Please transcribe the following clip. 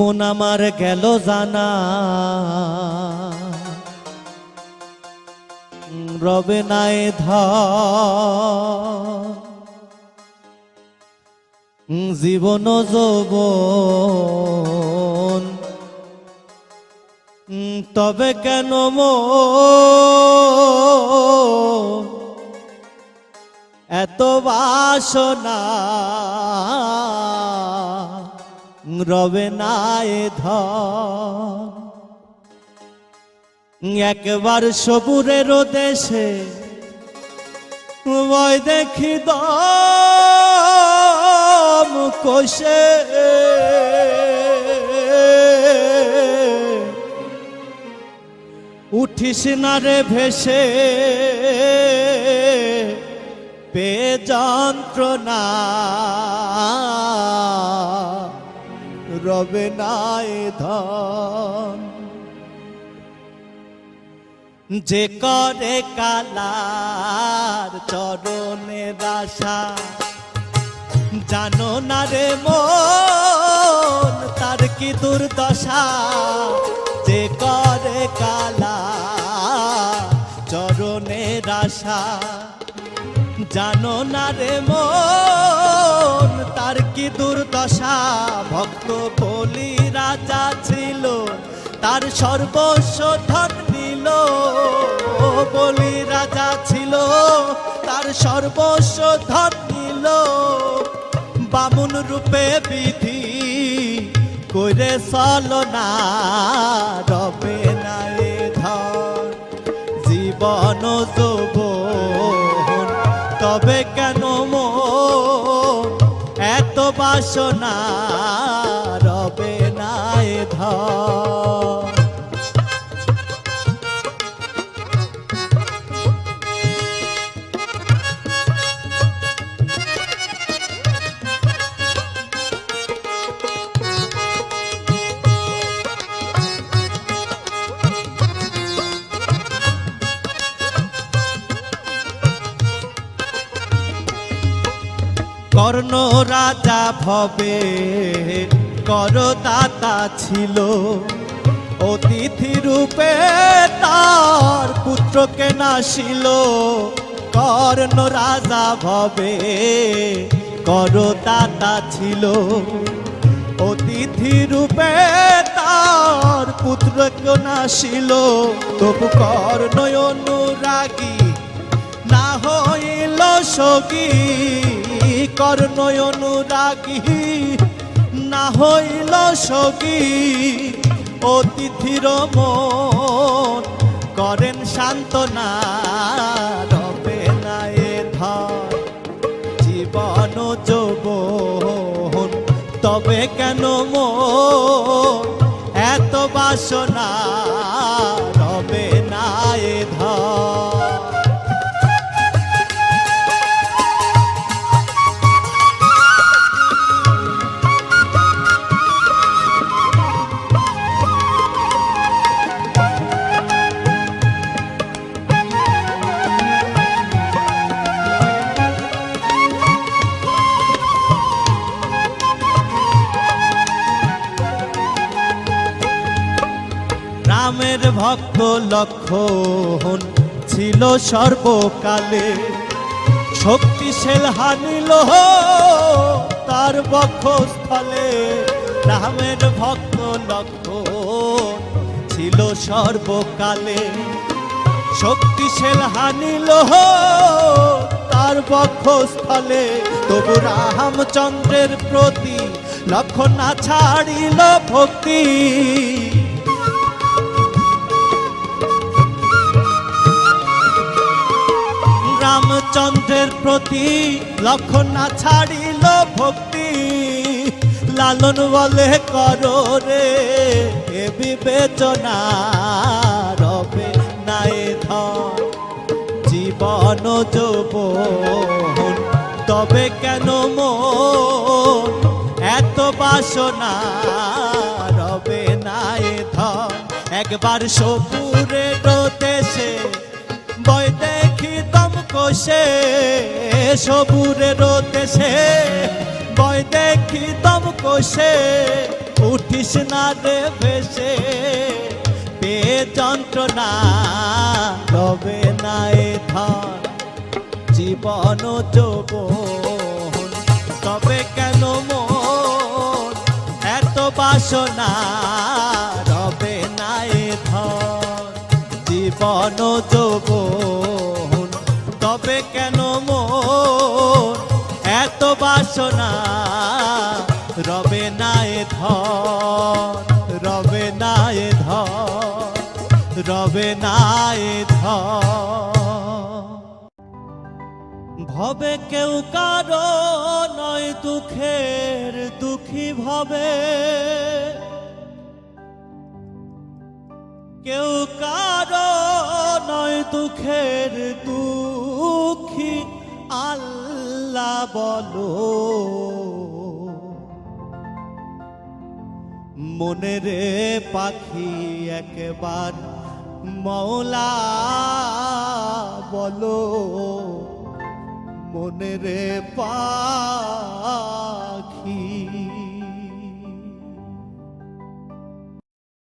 জীবন আমার গেল জানা রবে নাই জীবন যৌবন তবে কেন এত বাসনা রবে নাই একবার সবুরের দেশে ওই দেখি দম কোষে উঠিস না রে ভেসে পে যন্ত্রণা রবে নাই ধন যে করে কালার চরণের আশা জানো না রে মন তার কি দুর্দশা যে করে কালার চরণের আশা জানো না রে মন তার কি দুর্দশা ভক্ত বলি রাজা ছিল তার সর্বস্ব ধন নিল বলি রাজা ছিল তার সর্বস্ব ধন নিল বামুন রূপে বিধি করে চলনা রবে না এ ধন জীবন যৌবন তবে কেন এত বাসনা রবে না এ ধন কর্ণ রাজা ভবে করদাতা ছিল অতিথি রূপে তার পুত্রকে নাশিল কর্ণ রাজা ভবে করদাতা ছিল অতিথি রূপে তার পুত্রকে নাশিল তবু কর্ণ অনুরাগী না হইল সগী কর্ণ অনুরাগী না হইল সগী অতিথির মন করেন সান্ত্বনা রবে না এ ধন জীবন যৌবন তবে কেন এত বাসনা রবে না এ ধন রামের ভক্ত লক্ষণ ছিল সর্বকালে শক্তিশাল হানিল তার বক্ষস্থলে রামের ভক্ত লক্ষণ ছিল সর্বকালে শক্তিশাল হানিল তার বক্ষস্থলে তবু রামচন্দ্রের প্রতি লক্ষণ না ছাড়িল ভক্তি রামচন্দ্রের প্রতি লক্ষণ না ছাড়িল ভক্তি লালন বলে করো রে এ বিবেচনা রবে না এ ধন জীবন যৌবন তবে কেন এত বাসনা রবে না এ ধন একবার সপুরের দেশে বয় দেখি দম কোষে সবুরের দেশে বয় দেখি দম কোষে উঠিস না রে ভেসে পেয়ে যন্ত্রণা রবে না এ ধন জীবন যৌবন তবে কেন মন এত বাসনা রবে না এ ধন জীবন যৌবন তবে কেন মন এত বাসনা রবে না এ ধন রবে না এ ধন রবে না এ ধন ভবে কেউ কারো নয় দুঃখের দুঃখী ভবে কেউ কারো নয় দুঃখের দুঃখী আল্লাহ বলো মনে রে পাখি একবার মৌলা বলো মনে রে পাখি